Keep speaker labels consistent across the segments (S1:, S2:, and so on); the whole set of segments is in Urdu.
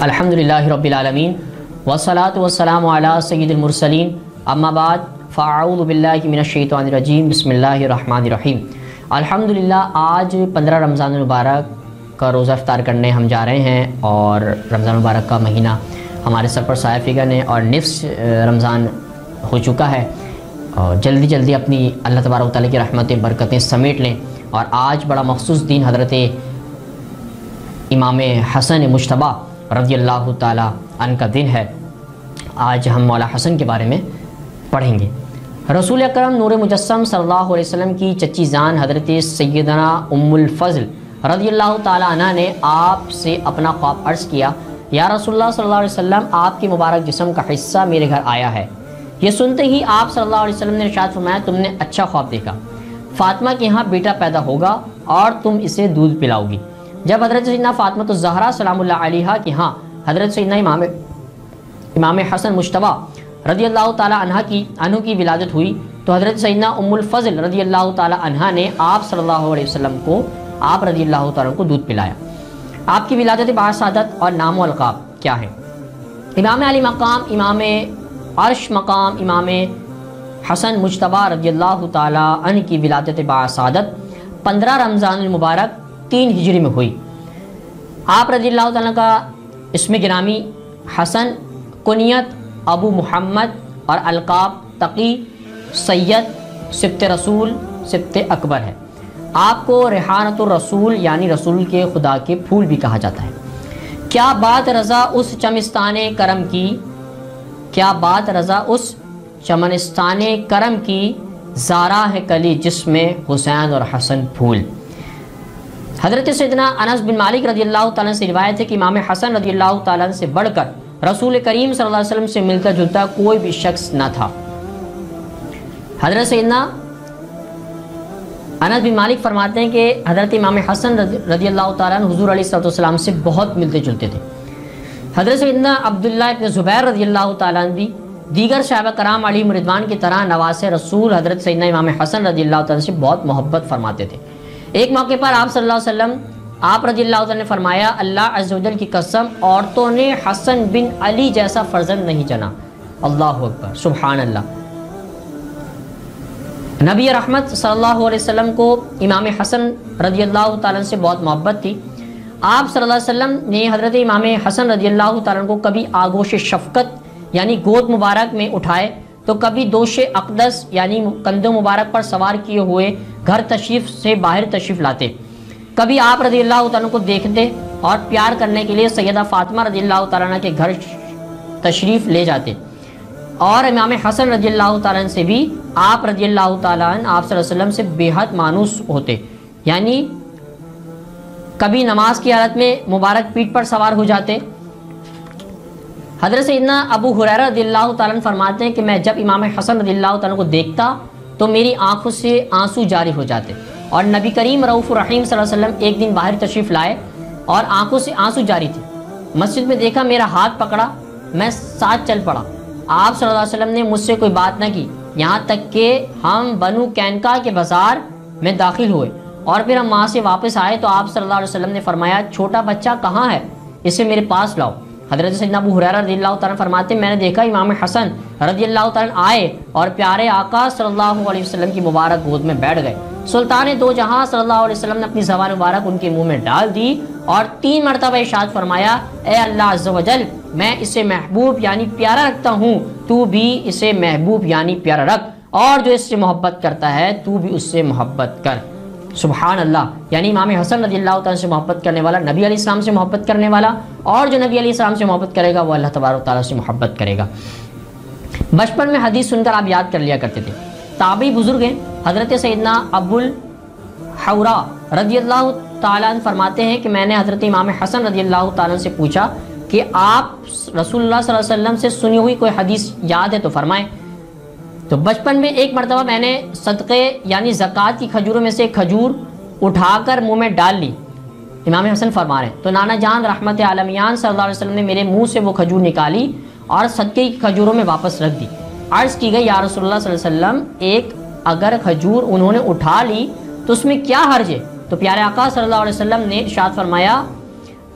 S1: الحمدللہ رب العالمین والصلاة والسلام علی سید المرسلین اما بعد فاعوذ باللہ من الشیطان الرجیم بسم اللہ الرحمن الرحیم۔ الحمدللہ آج 15 رمضان المبارک کا روزہ افطار کرنے ہم جا رہے ہیں اور رمضان المبارک کا مہینہ ہمارے سر پر سایہ فگن ہے اور نصف رمضان ہو چکا ہے، اور جلدی جلدی اپنی اللہ تبارک و تعالیٰ کی رحمتیں برکتیں سمیٹ لیں۔ اور آج بڑا مخصوص دن حضرت امام حسن مجتبیٰ رضی اللہ تعالیٰ عنہ کا دن ہے۔ آج ہم مولا حسن کے بارے میں پڑھیں گے۔ رسول اکرم نور مجسم صلی اللہ علیہ وسلم کی چچی جان حضرت سیدنا ام الفضل رضی اللہ تعالیٰ عنہ نے آپ سے اپنا خواب عرض کیا، یا رسول اللہ صلی اللہ علیہ وسلم، آپ کی مبارک جسم کا حصہ میرے گھر آیا ہے۔ یہ سنتے ہی آپ صلی اللہ علیہ وسلم نے ارشاد فرمایا، تم نے اچھا خواب دیکھا، فاطمہ کے ہاں بیٹا پیدا ہوگا اور تم اسے دودھ پلاؤ گی۔ جب حضرت سیدنا فاطمہ الزہرا سلام اللہ علیہا کہ ہاں حضرت سیدنا امام حسن مجتبیٰ رضی اللہ تعالیٰ عنہ کی ولادت ہوئی تو حضرت سیدنا ام الفضل رضی اللہ تعالیٰ عنہ نے آپ صلی اللہ علیہ وسلم کو آپ رضی اللہ تعالیٰ کو دودھ پلایا۔ آپ کی ولادت باعثادت اور نام و القاب کیا ہے؟ امام علی مقام، امام عرش مقام، امام حسن مجتبیٰ رضی اللہ تعالیٰ عنہ کی ولادت باعثادت 15 رمضان المبارک 3 ہجری میں ہوئی۔ آپ رضی اللہ تعالیٰ کا اسم گرامی حسن، کنیت ابو محمد اور القاب تقی، سید، سبط رسول، سبط اکبر ہے۔ آپ کو ریحانۃ الرسول یعنی رسول کے خدا کے پھول بھی کہا جاتا ہے۔ کیا بات رضا اس چمستان کرم کی، کیا بات رضا اس چمنستان کرم کی، زارا ہے کلی جس میں حسین اور حسن پھول۔ حضرت سیدنا انس بن مالک رضی اللہ تعالیٰ سے روایت ہے کہ امام حسن رضی اللہ تعالیٰ سے بڑھ کر رسول کریم صلی اللہ علیہ وسلم سے ملتا جلتا کوئی بھی شخص نہ تھا۔ حضرت سیدنا انس بن مالک فرماتے ہیں کہ حضرت امام حسن رضی اللہ تعالیٰ حضور علیہ السلام سے بہت ملتے جلتے تھے۔ حضرت سیدنا عبداللہ ابن زبیر رضی اللہ تعالیٰ بھی دیگر صحابہ کرام علیہم رضوان کی طرح نواز رسول حضرت سیدنا امام حسن رضی اللہ تعالیٰ سے بہت محبت فرماتے تھے۔ ایک موقع پر آپ صلی اللہ علیہ وسلم آپ رضی اللہ تعالیٰ نے فرمایا، اللہ عز و جل کی قسم، عورتوں نے حسن بن علی جیسا فرزند نہیں جنا۔ اللہ اکبر، سبحان اللہ۔ نبی رحمت صلی اللہ علیہ وسلم کو امام حسن رضی اللہ تعالیٰ سے بہت محبت تھی۔ آپ صلی اللہ علیہ وسلم نے حضرت امام حسن رضی اللہ تعالیٰ کو کبھی آغوش شفقت یعنی گود مبارک میں اٹھائے تو کبھی دوش اقدس یعنی کندھوں مبارک پر سوار کیے ہوئے گھر تشریف سے باہر تشریف لاتے، کبھی آپ رضی اللہ تعالیٰ کو دیکھتے اور پیار کرنے کے لیے سیدہ فاطمہ رضی اللہ تعالیٰ کے گھر تشریف لے جاتے، اور امام حسن رضی اللہ تعالیٰ سے بھی آپ رضی اللہ تعالیٰ آپ صلی اللہ علیہ وسلم سے بے حد مانوس ہوتے، یعنی کبھی نماز کی حالت میں مبارک پیٹھ پر سوار ہو جاتے۔ حضرت سیدنا ابو ہریرہ رضی اللہ تعالیٰ فرماتے ہیں کہ میں جب امام حسن رضی اللہ تعالیٰ کو دیکھتا تو میری آنکھوں سے آنسو جاری ہو جاتے، اور نبی کریم رؤوف الرحیم صلی اللہ علیہ وسلم ایک دن باہر تشریف لائے اور آنکھوں سے آنسو جاری تھے۔ مسجد میں دیکھا، میرا ہاتھ پکڑا، میں ساتھ چل پڑا۔ آپ صلی اللہ علیہ وسلم نے مجھ سے کوئی بات نہ کی، یہاں تک کہ ہم بنو کینکا کے بازار میں داخل ہوئے اور پھر ہم وہاں سے واپس آئے تو آپ صلی اللہ علیہ وسلم نے فرمایا، چھوٹا بچہ کہاں ہے، اسے میرے پاس لاؤ۔ حضرت سیدنا ابو ہریرہ رضی اللہ تعالیٰ فرماتے ہیں، میں نے دیکھا امام حسن رضی اللہ تعالیٰ آئے اور پیارے آقا صلی اللہ علیہ وسلم کی مبارک گود میں بیٹھ گئے۔ سلطان دو جہاں صلی اللہ علیہ وسلم نے اپنی زبان مبارک ان کے منہ میں ڈال دی اور 3 مرتبہ ارشاد فرمایا، اے اللہ عز و جل، میں اسے محبوب یعنی پیارا رکھتا ہوں، تو بھی اسے محبوب یعنی پیارا رکھ، اور جو اس سے محبت کرتا ہے تو بھی اس سے محبت کر۔ سبحان اللہ، یعنی امام حسن رضی اللہ تعالیٰ سے محبت کرنے والا نبی علیہ السلام سے محبت کرنے والا، اور جو نبی علیہ السلام سے محبت کرے گا وہ اللہ تبارک و تعالیٰ سے محبت کرے گا۔ بچپن میں حدیث سن کر آپ یاد کر لیا کرتے تھے۔ تابعی بزرگ ہیں حضرت سیدنا ابو الحورا رضی اللہ تعالیٰ عنہ فرماتے ہیں کہ میں نے حضرت امام حسن رضی اللہ تعالیٰ سے پوچھا کہ آپ رسول اللہ صلی اللہ علیہ وسلم سے سنی ہوئی کوئی حدیث یاد ہے تو فرمائیں۔ تو بچپن میں ایک مرتبہ میں نے صدقے یعنی زکوٰۃ کی کھجوروں میں سے ایک کھجور اٹھا کر منہ میں ڈال لی، امام حسن فرما رہے ہیں، تو نانا جان رحمت عالمیان صلی اللہ علیہ وسلم نے میرے منہ سے وہ کھجور نکالی اور صدقے کی کھجوروں میں واپس رکھ دی۔ عرض کی گئی، یا رسول اللہ صلی اللہ علیہ وسلم، ایک اگر کھجور انہوں نے اٹھا لی تو اس میں کیا حرج ہے؟ تو پیارے آقا صلی اللہ علیہ وسلم نے ارشاد فرمایا،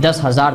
S1: 10,000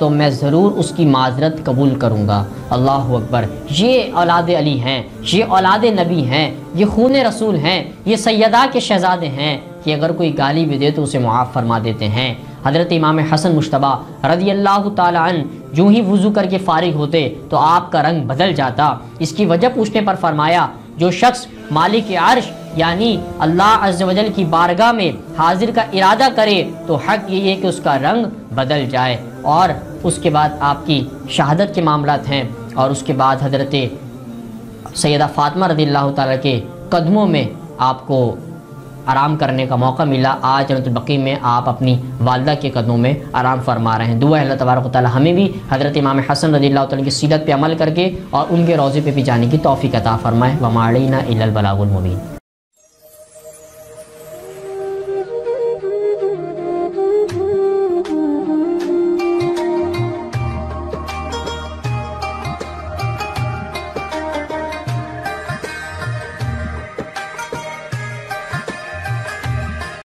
S1: تو میں ضرور اس کی معذرت قبول کروں گا۔ اللہ اکبر، یہ اولاد علی ہیں، یہ اولاد نبی ہیں، یہ خون رسول ہیں، یہ سیدہ کے شہزادے ہیں کہ اگر کوئی گالی بھی دے تو اسے معاف فرما دیتے ہیں۔ حضرت امام حسن مجتبیٰ رضی اللہ تعالی عنہ جو ہی وضو کر کے فارغ ہوتے تو آپ کا رنگ بدل جاتا۔ اس کی وجہ پوچھنے پر فرمایا جو شخص مالک عرش یعنی اللہ عز و جل کی بارگاہ میں حاضر کا ارادہ کرے تو حق یہ ہے کہ اس کا رنگ بدل جائے۔ اور اس کے بعد آپ کی شہادت کے معاملات ہیں، اور اس کے بعد حضرت سیدہ فاطمہ رضی اللہ تعالیٰ کے قدموں میں آپ کو آرام کرنے کا موقع ملا۔ آج جنت البقیع میں آپ اپنی والدہ کے قدموں میں آرام فرما رہے ہیں۔ دعا ہے اللہ تبارک و تعالیٰ ہمیں بھی حضرت امام حسن رضی اللہ تعالیٰ کی سیرت پہ عمل کر کے اور ان کے روضے پہ بھی جانے کی توفیق عطا فرمائے۔ وما علینا الا البلاغ المبین۔